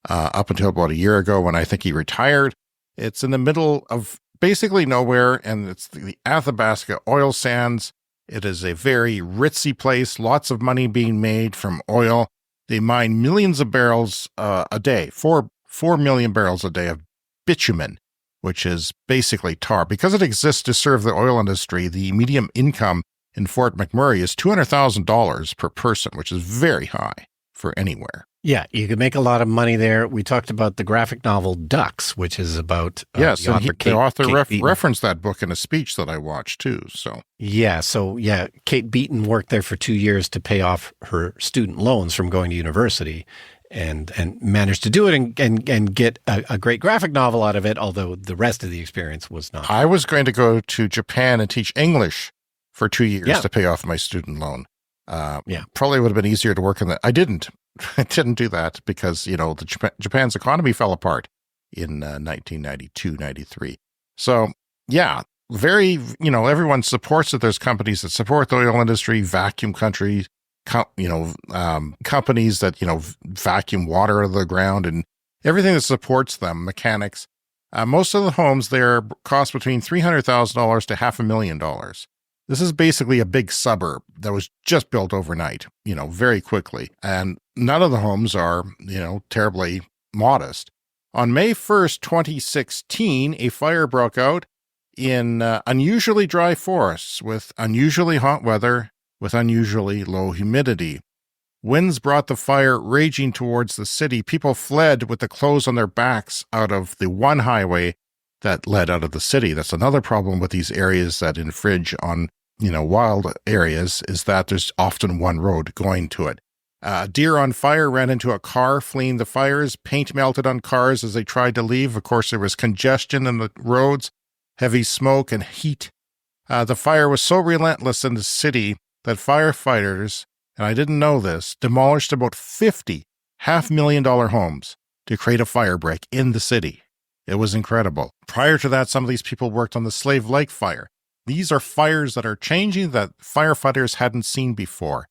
S6: up until about a year ago when I think he retired. It's in the middle of basically nowhere, and it's the Athabasca oil sands. It is a very ritzy place, lots of money being made from oil. They mine millions of barrels a day, 4 million barrels a day of bitumen, which is basically tar. Because it exists to serve the oil industry, the median income in Fort McMurray is $200,000 per person, which is very high for anywhere.
S5: Yeah, you could make a lot of money there. We talked about the graphic novel Ducks, which is about
S6: yes,
S5: the
S6: and
S5: author,
S6: the author
S5: Kate
S6: referenced that book in a speech that I watched too. So
S5: Kate Beaton worked there for 2 years to pay off her student loans from going to university, and managed to do it and get a great graphic novel out of it, although the rest of the experience was not.
S6: I was going to go to Japan and teach English for 2 years to pay off my student loan. Probably would have been easier to work in that. I didn't do that because, Japan's economy fell apart in 1992, 93. So, very, everyone supports that. There's companies that support the oil industry, vacuum companies that, vacuum water out of the ground and everything that supports them, mechanics. Most of the homes there cost between $300,000 to $500,000. This is basically a big suburb that was just built overnight, very quickly. And none of the homes are, terribly modest. On May 1st, 2016, a fire broke out in unusually dry forests with unusually hot weather with unusually low humidity. Winds brought the fire raging towards the city. People fled with the clothes on their backs out of the one highway that led out of the city. That's another problem with these areas that infringe on wild areas is that there's often one road going to it. Deer on fire ran into a car fleeing the fires. Paint melted on cars as they tried to leave. Of course, there was congestion in the roads, heavy smoke and heat. The fire was so relentless in the city that firefighters, and I didn't know this, demolished about 50 $500,000 homes to create a fire break in the city. It was incredible. Prior to that, some of these people worked on the Slave Lake fire. These are fires that are changing that firefighters hadn't seen before.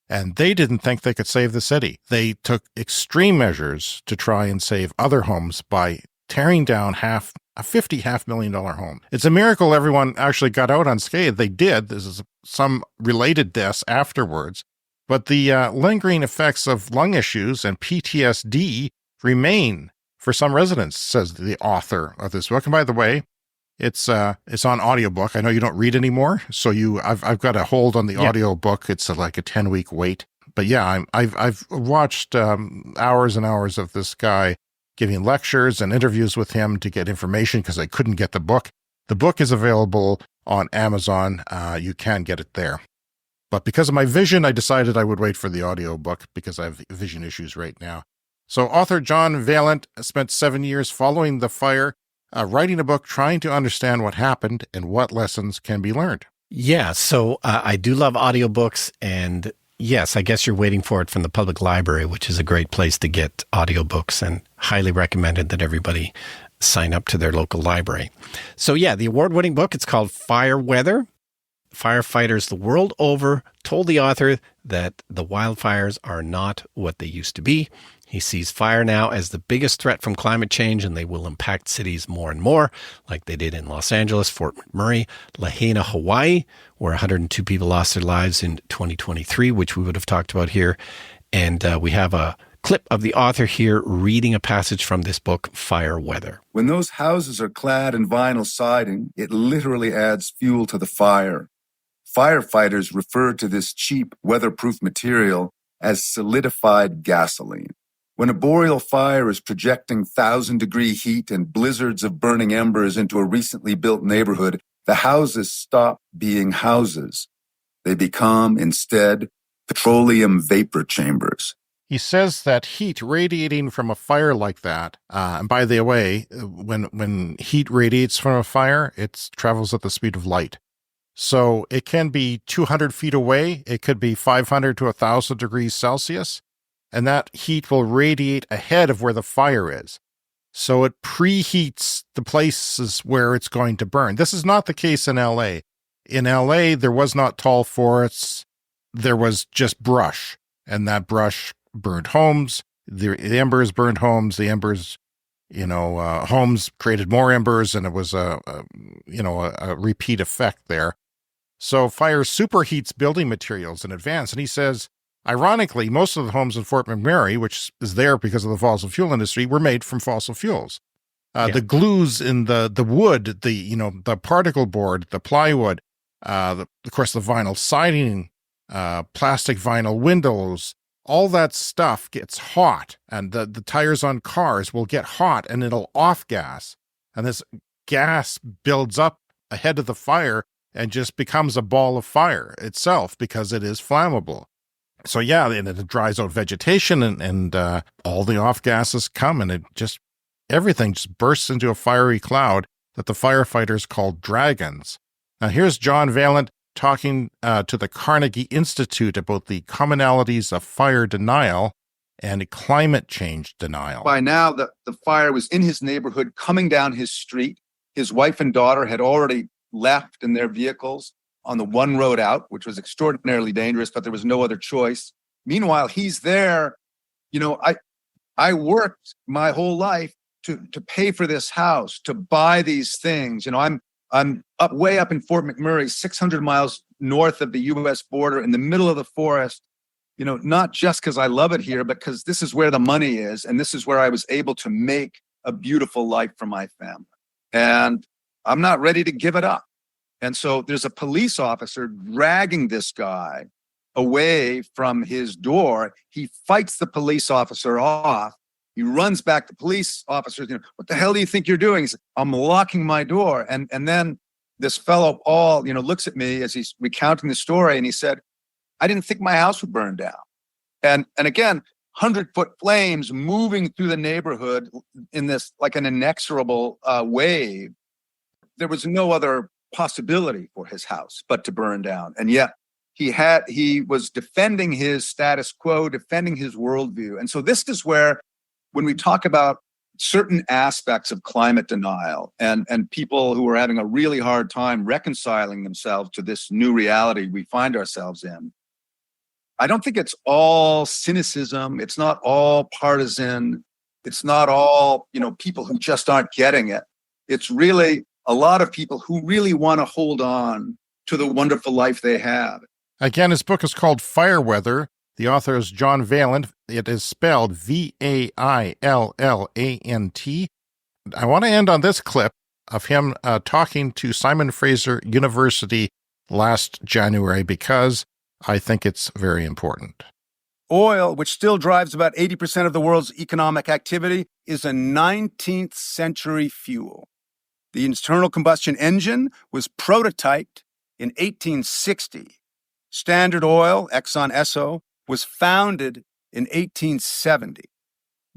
S6: And they didn't think they could save the city. They took extreme measures to try and save other homes by tearing down a $50 $500,000 home. It's a miracle everyone actually got out unscathed. They did. There's some related deaths afterwards. But the lingering effects of lung issues and PTSD remain for some residents, says the author of this book. And by the way, it's on audiobook. I know you don't read anymore, so I've got a hold on the audiobook. It's like a 10-week wait. But yeah, I've watched hours and hours of this guy giving lectures and interviews with him to get information because I couldn't get the book. The book is available on Amazon. You can get it there. But because of my vision, I decided I would wait for the audiobook because I have vision issues right now. So author John Vaillant spent 7 years following the fire, writing a book trying to understand what happened and what lessons can be learned.
S5: Yeah, so I do love audiobooks, and yes, I guess you're waiting for it from the public library, which is a great place to get audiobooks, and highly recommended that everybody sign up to their local library. So yeah, the award-winning book, it's called Fire Weather. Firefighters the world over told the author that the wildfires are not what they used to be. He sees fire now as the biggest threat from climate change, and they will impact cities more and more, like they did in Los Angeles, Fort McMurray, Lahaina, Hawaii, where 102 people lost their lives in 2023, which we would have talked about here. And we have a clip of the author here reading a passage from this book, Fire Weather.
S12: When those houses are clad in vinyl siding, it literally adds fuel to the fire. Firefighters refer to this cheap, weatherproof material as solidified gasoline. When a boreal fire is projecting 1,000-degree heat and blizzards of burning embers into a recently built neighborhood, the houses stop being houses. They become, instead, petroleum vapor chambers.
S6: He says that heat radiating from a fire like that, and by the way, when heat radiates from a fire, it travels at the speed of light. So it can be 200 feet away. It could be 500 to 1,000 degrees Celsius. And that heat will radiate ahead of where the fire is. So it preheats the places where it's going to burn. This is not the case in LA. In LA, there was not tall forests. There was just brush. And that brush burned homes. The embers burned homes. The embers, homes created more embers, and it was a repeat effect there. So fire superheats building materials in advance. And he says, ironically, most of the homes in Fort McMurray, which is there because of the fossil fuel industry, were made from fossil fuels. The glues in the wood, the particle board, the plywood, of course, the vinyl siding, plastic vinyl windows, all that stuff gets hot, and the tires on cars will get hot, and it'll off gas. And this gas builds up ahead of the fire and just becomes a ball of fire itself because it is flammable. So yeah, and it dries out vegetation, and all the off gases come, and everything just bursts into a fiery cloud that the firefighters called dragons. Now here's John Vaillant talking to the Carnegie Institute about the commonalities of fire denial and climate change denial.
S12: By now, the fire was in his neighborhood, coming down his street. His wife and daughter had already left in their vehicles on the one road out, which was extraordinarily dangerous, but there was no other choice. Meanwhile, he's there. I worked my whole life to pay for this house, to buy these things. I'm way up in Fort McMurray, 600 miles north of the U.S. border, in the middle of the forest. Not just because I love it here, but because this is where the money is, and this is where I was able to make a beautiful life for my family. And I'm not ready to give it up. And so there's a police officer dragging this guy away from his door. He fights the police officer off. He runs back. The police officer, what the hell do you think you're doing? He said, I'm locking my door. And then this fellow, Paul, looks at me as he's recounting the story, and he said, I didn't think my house would burn down. And again, 100-foot flames moving through the neighborhood in this like an inexorable wave. There was no other possibility for his house but to burn down. And yet he was defending his status quo, defending his worldview. And so this is where, when we talk about certain aspects of climate denial and people who are having a really hard time reconciling themselves to this new reality we find ourselves in, I don't think it's all cynicism. It's not all partisan. It's not all, people who just aren't getting it. It's really a lot of people who really want to hold on to the wonderful life they have.
S6: Again, his book is called Fire Weather. The author is John Vaillant. It is spelled Vaillant. I want to end on this clip of him talking to Simon Fraser University last January because I think it's very important.
S12: Oil, which still drives about 80% of the world's economic activity, is a 19th century fuel. The internal combustion engine was prototyped in 1860. Standard Oil, Exxon Esso, was founded in 1870.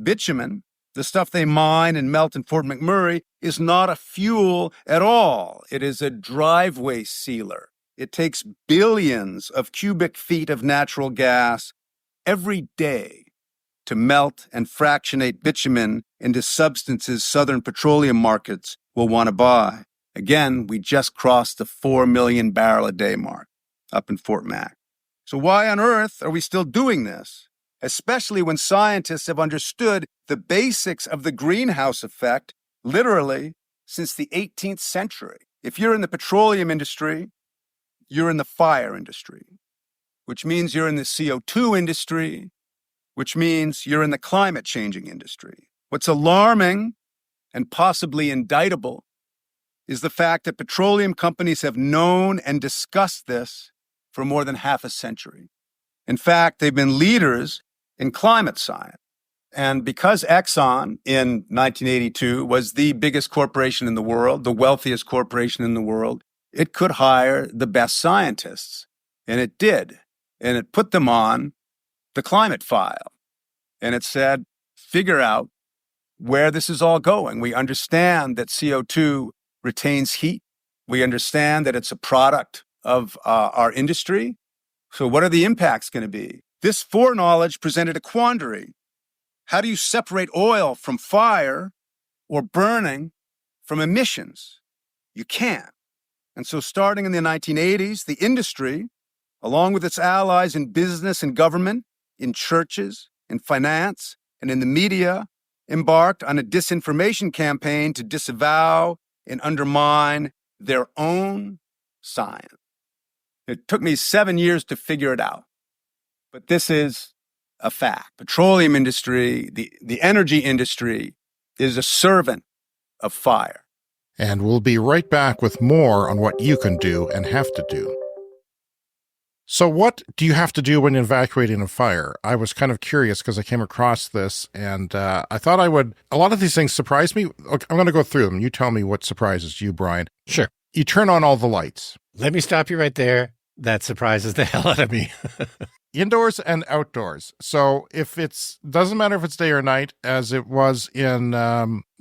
S12: Bitumen, the stuff they mine and melt in Fort McMurray, is not a fuel at all. It is a driveway sealer. It takes billions of cubic feet of natural gas every day to melt and fractionate bitumen into substances Southern petroleum markets will want to buy. Again, we just crossed the 4 million barrel a day mark up in Fort Mac. So why on earth are we still doing this? Especially when scientists have understood the basics of the greenhouse effect literally since the 18th century. If you're in the petroleum industry, you're in the fire industry, which means you're in the CO2 industry, which means you're in the climate changing industry. What's alarming and possibly indictable is the fact that petroleum companies have known and discussed this for more than half a century. In fact, they've been leaders in climate science. And because Exxon in 1982 was the biggest corporation in the world, the wealthiest corporation in the world, it could hire the best scientists. And it did. And it put them on the climate file. And it said, figure out where this is all going. We understand that CO2 retains heat. We understand that it's a product of our industry. So what are the impacts going to be? This foreknowledge presented a quandary. How do you separate oil from fire or burning from emissions? You can't. And so starting in the 1980s, the industry, along with its allies in business and government, in churches, in finance, and in the media, embarked on a disinformation campaign to disavow and undermine their own science. It took me 7 years to figure it out. But this is a fact. Petroleum industry, the energy industry is a servant of fire.
S6: And we'll be right back with more on what you can do and have to do. So what do you have to do when evacuating a fire? I was kind of curious because I came across this and I thought I would. A lot of these things surprise me. Okay, I'm going to go through them. You tell me what surprises you, Brian.
S5: Sure.
S6: You turn on all the lights.
S5: Let me stop you right there. That surprises the hell out of me.
S6: Indoors and outdoors. So if doesn't matter if it's day or night, as it was in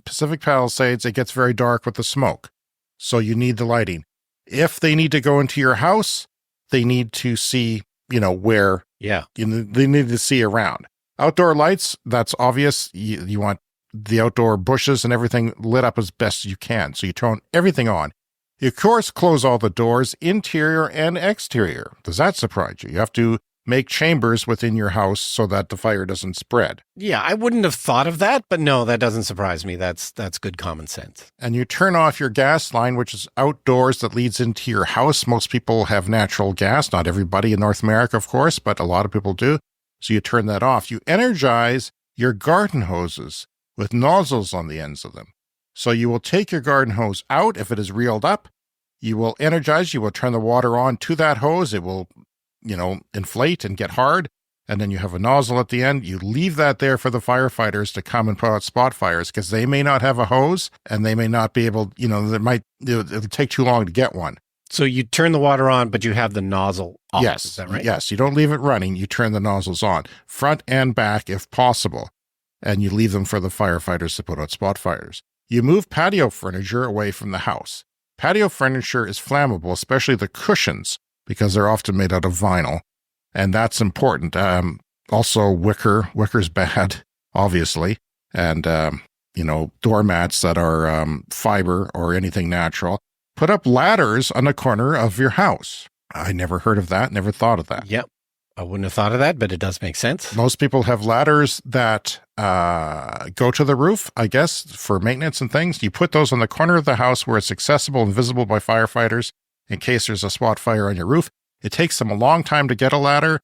S6: Pacific Palisades, it gets very dark with the smoke. So you need the lighting. If they need to go into your house, they need to see, where.
S5: Yeah.
S6: They need to see around. Outdoor lights, that's obvious. You want the outdoor bushes and everything lit up as best as you can. So you turn everything on. You, of course, close all the doors, interior and exterior. Does that surprise you? You have to make chambers within your house so that the fire doesn't spread.
S5: Yeah, I wouldn't have thought of that, but no, that doesn't surprise me. That's good common sense.
S6: And you turn off your gas line, which is outdoors that leads into your house. Most people have natural gas. Not everybody in North America, of course, but a lot of people do. So you turn that off. You energize your garden hoses with nozzles on the ends of them. So you will take your garden hose out if it is reeled up. You will energize, you will turn the water on to that hose. It will, inflate and get hard. and then you have a nozzle at the end. You leave that there for the firefighters to come and put out spot fires, because they may not have a hose and they may not be able, it'll take too long to get one.
S5: So you turn the water on, but you have the nozzle off.
S6: Yes.
S5: Is that right?
S6: Yes. You don't leave it running. You turn the nozzles on, front and back if possible, and you leave them for the firefighters to put out spot fires. You move patio furniture away from the house. Patio furniture is flammable, especially the cushions, because they're often made out of vinyl. And that's important. Also, wicker's bad, obviously. And, doormats that are fiber or anything natural. Put up ladders on the corner of your house. I never heard of that, never thought of that.
S5: Yep. I wouldn't have thought of that, but it does make sense.
S6: Most people have ladders that go to the roof, I guess, for maintenance and things. You put those on the corner of the house where it's accessible and visible by firefighters in case there's a spot fire on your roof. It takes them a long time to get a ladder,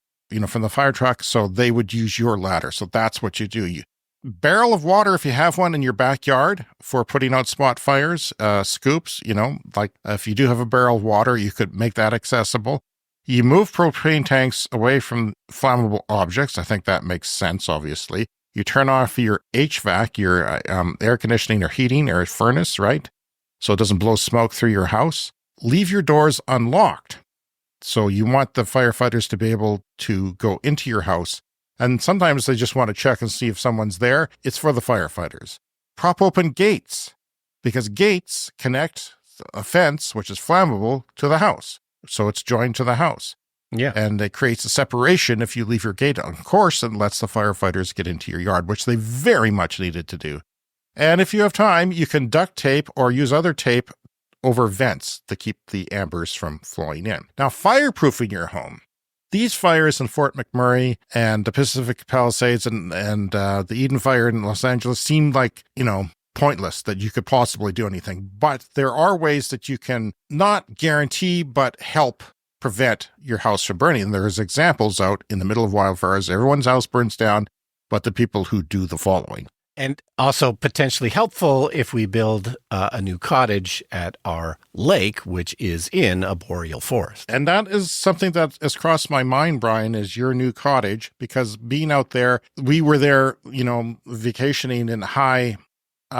S6: from the fire truck, so they would use your ladder. So that's what you do. Barrel of water, if you have one in your backyard for putting out spot fires, scoops, if you do have a barrel of water, you could make that accessible. You move propane tanks away from flammable objects. I think that makes sense, obviously. You turn off your HVAC, your air conditioning or heating or furnace, right? So it doesn't blow smoke through your house. Leave your doors unlocked. So you want the firefighters to be able to go into your house. And sometimes they just want to check and see if someone's there. It's for the firefighters. Prop open gates, because gates connect a fence, which is flammable, to the house. So it's joined to the house.
S5: Yeah.
S6: And it creates a separation if you leave your gate on course and lets the firefighters get into your yard, which they very much needed to do. And if you have time, you can duct tape or use other tape over vents to keep the embers from flowing in. Now, fireproofing your home. These fires in Fort McMurray and the Pacific Palisades and the Eden fire in Los Angeles seemed like, pointless that you could possibly do anything. But there are ways that you can not guarantee, but help prevent your house from burning. And there's examples out in the middle of wildfires. Everyone's house burns down, but the people who do the following.
S5: And also potentially helpful if we build a new cottage at our lake, which is in a boreal forest.
S6: And that is something that has crossed my mind, Brian, is your new cottage, because being out there, we were there, vacationing in high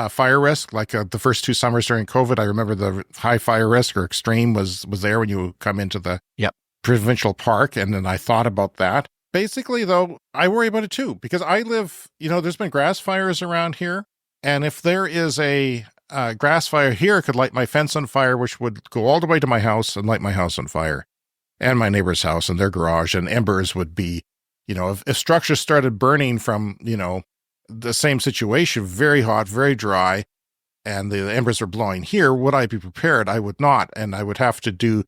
S6: fire risk, like the first 2 summers during COVID. I remember the high fire risk or extreme was there when you come into the provincial park. And then I thought about that. Basically, though, I worry about it too, because I live, there's been grass fires around here. And if there is a grass fire here, it could light my fence on fire, which would go all the way to my house and light my house on fire and my neighbor's house and their garage. And embers would be, if structures started burning from, the same situation, very hot, very dry, and the embers are blowing here, would I be prepared? I would not. And I would have to do,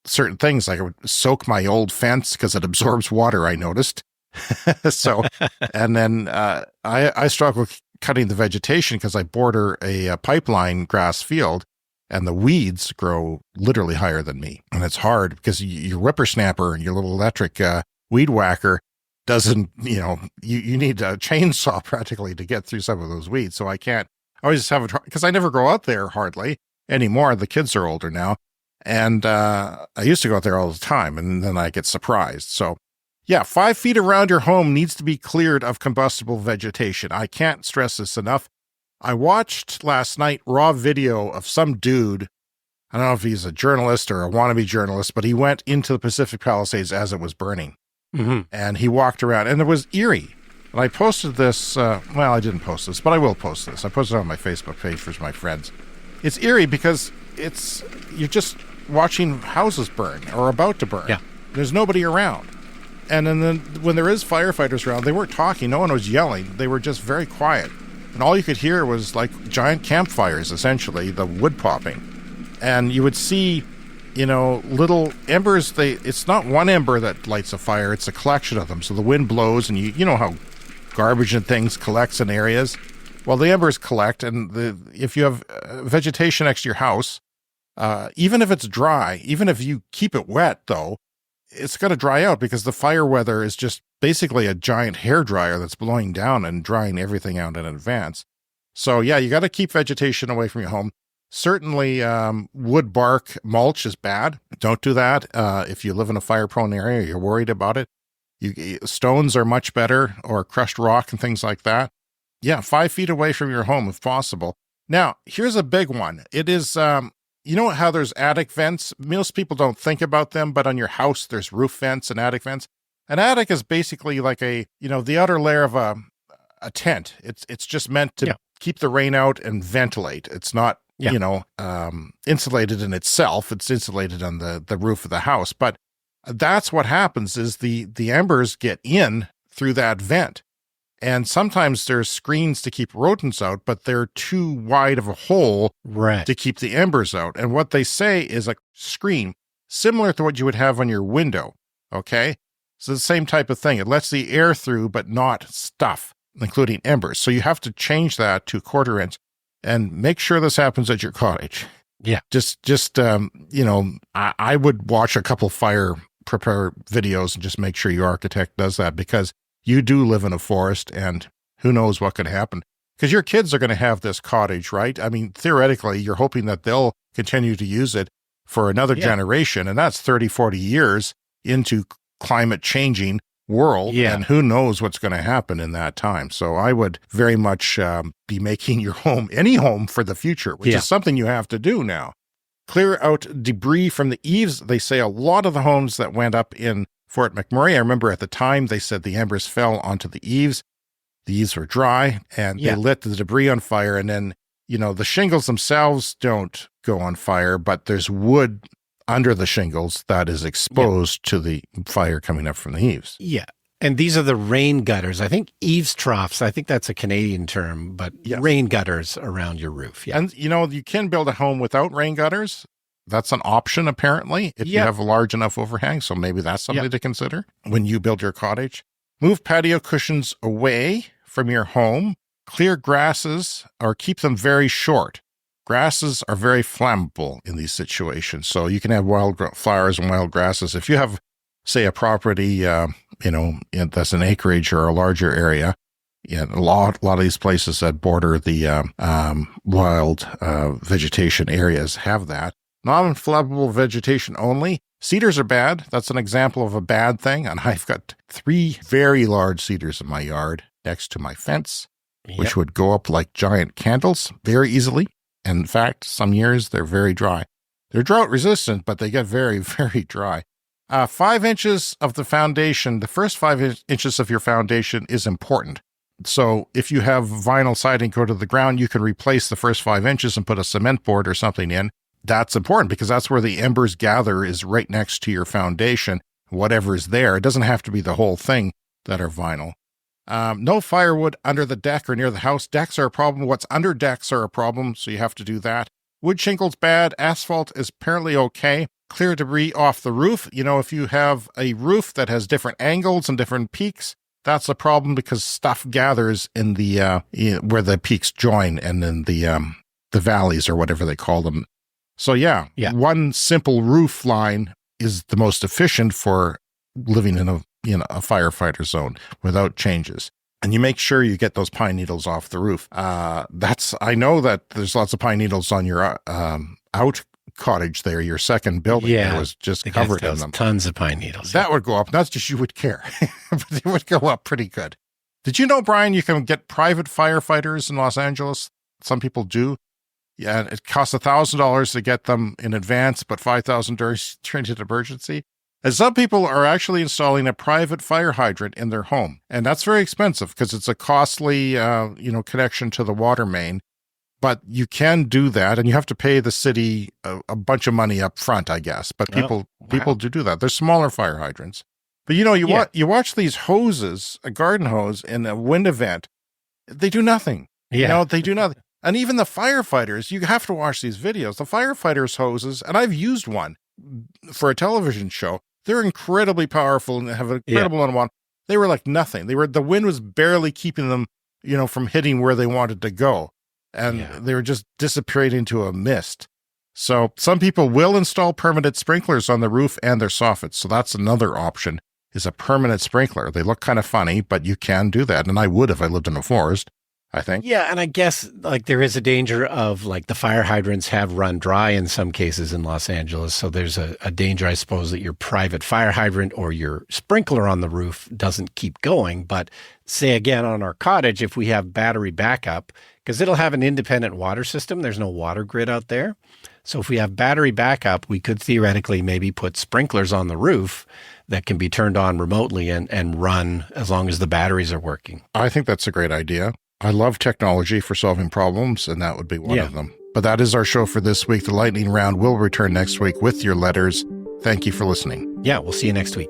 S6: certain things, like I would soak my old fence because it absorbs water, I noticed. So, and then I struggle cutting the vegetation because I border a pipeline grass field, and the weeds grow literally higher than me. And it's hard because your whippersnapper and your little electric weed whacker doesn't, you need a chainsaw practically to get through some of those weeds. So I always have because I never go out there hardly anymore. The kids are older now. And I used to go out there all the time, and then I get surprised. So, 5 feet around your home needs to be cleared of combustible vegetation. I can't stress this enough. I watched last night raw video of some dude. I don't know if he's a journalist or a wannabe journalist, but he went into the Pacific Palisades as it was burning.
S5: Mm-hmm.
S6: And he walked around, and it was eerie. And I posted this. I didn't post this, but I will post this. I posted it on my Facebook page for my friends. It's eerie because you're just watching houses burn or about to burn.
S5: Yeah.
S6: There's nobody around. And then when there is firefighters around, they weren't talking. No one was yelling. They were just very quiet. And all you could hear was like giant campfires, essentially, the wood popping. And you would see, little embers. It's not one ember that lights a fire. It's a collection of them. So the wind blows, and you know how garbage and things collects in areas. Well, the embers collect, and if you have vegetation next to your house, even if it's dry, even if you keep it wet, though, it's got to dry out because the fire weather is just basically a giant hairdryer that's blowing down and drying everything out in advance. So, you got to keep vegetation away from your home. Certainly, wood bark mulch is bad. Don't do that. If you live in a fire-prone area, you're worried about it. Stones are much better, or crushed rock and things like that. Yeah, 5 feet away from your home if possible. Now, here's a big one. It is, you know how there's attic vents? Most people don't think about them, but on your house, there's roof vents and attic vents. An attic is basically like the outer layer of a tent. It's just meant to keep the rain out and ventilate. It's not, insulated in itself. It's insulated on the roof of the house. But that's what happens is the embers get in through that vent. And sometimes there's screens to keep rodents out, but they're too wide of a hole to keep the embers out. And what they say is a screen similar to what you would have on your window. Okay. So the same type of thing. It lets the air through, but not stuff, including embers. So you have to change that to 1/4 inch and make sure this happens at your cottage.
S5: Yeah.
S6: I would watch a couple fire prepare videos and just make sure your architect does that, because you do live in a forest and who knows what could happen, because your kids are going to have this cottage, right? I mean, theoretically, you're hoping that they'll continue to use it for another generation, and that's 30, 40 years into climate changing world, and who knows what's going to happen in that time. So I would very much be making your home, any home for the future, which is something you have to do now. Clear out debris from the eaves. They say a lot of the homes that went up in Fort McMurray, I remember at the time they said the embers fell onto the eaves. The eaves were dry and they lit the debris on fire. And then, the shingles themselves don't go on fire, but there's wood under the shingles that is exposed to the fire coming up from the eaves.
S5: Yeah. And these are the rain gutters. I think eaves troughs, I think that's a Canadian term, but rain gutters around your roof. Yeah.
S6: And, you can build a home without rain gutters. That's an option, apparently, if you have a large enough overhang. So maybe that's something to consider when you build your cottage. Move patio cushions away from your home. Clear grasses or keep them very short. Grasses are very flammable in these situations. So you can have wild flowers and wild grasses. If you have, say, a property, that's an acreage or a larger area, a lot of these places that border the wild vegetation areas have that. Non-flammable vegetation only. Cedars are bad. That's an example of a bad thing. And I've got 3 very large cedars in my yard next to my fence, which would go up like giant candles very easily. And in fact, some years they're very dry. They're drought resistant, but they get very, very dry. 5 inches of the foundation, the first 5 inches of your foundation is important. So if you have vinyl siding go to the ground, you can replace the first 5 inches and put a cement board or something in. That's important because that's where the embers gather, is right next to your foundation, whatever's there. It doesn't have to be the whole thing that are vinyl. No firewood under the deck or near the house. Decks are a problem. What's under decks are a problem, so you have to do that. Wood shingle's bad. Asphalt is apparently okay. Clear debris off the roof. If you have a roof that has different angles and different peaks, that's a problem because stuff gathers in the where the peaks join and in the valleys or whatever they call them. So one simple roof line is the most efficient for living in a firefighter zone without changes. And you make sure you get those pine needles off the roof. I know that there's lots of pine needles on your out cottage there, your second building.
S5: Yeah,
S6: it was just covered in them.
S5: Tons of pine needles.
S6: That would go up. Not just you would care, but it would go up pretty good. Did you know, Brian, you can get private firefighters in Los Angeles? Some people do. Yeah, it costs $1,000 to get them in advance, but $5,000 during an emergency. And some people are actually installing a private fire hydrant in their home. And that's very expensive because it's a costly, connection to the water main. But you can do that, and you have to pay the city a bunch of money up front, I guess. But people do that. There's smaller fire hydrants. But, you watch these hoses, a garden hose in a wind event, they do nothing.
S5: Yeah.
S6: They do nothing. And even the firefighters, you have to watch these videos. The firefighters' hoses, and I've used one for a television show. They're incredibly powerful and have an incredible amount. They were like nothing. The wind was barely keeping them, from hitting where they wanted to go. And they were just dissipating into a mist. So some people will install permanent sprinklers on the roof and their soffits. So that's another option, is a permanent sprinkler. They look kind of funny, but you can do that. And I would if I lived in a forest. I think.
S5: Yeah, and I guess like there is a danger of like the fire hydrants have run dry in some cases in Los Angeles. So there's a danger, I suppose, that your private fire hydrant or your sprinkler on the roof doesn't keep going. But say again on our cottage, if we have battery backup, because it'll have an independent water system, there's no water grid out there. So if we have battery backup, we could theoretically maybe put sprinklers on the roof that can be turned on remotely and run as long as the batteries are working.
S6: I think that's a great idea. I love technology for solving problems, and that would be one of them. But that is our show for this week. The lightning round will return next week with your letters. Thank you for listening.
S5: Yeah, we'll see you next week.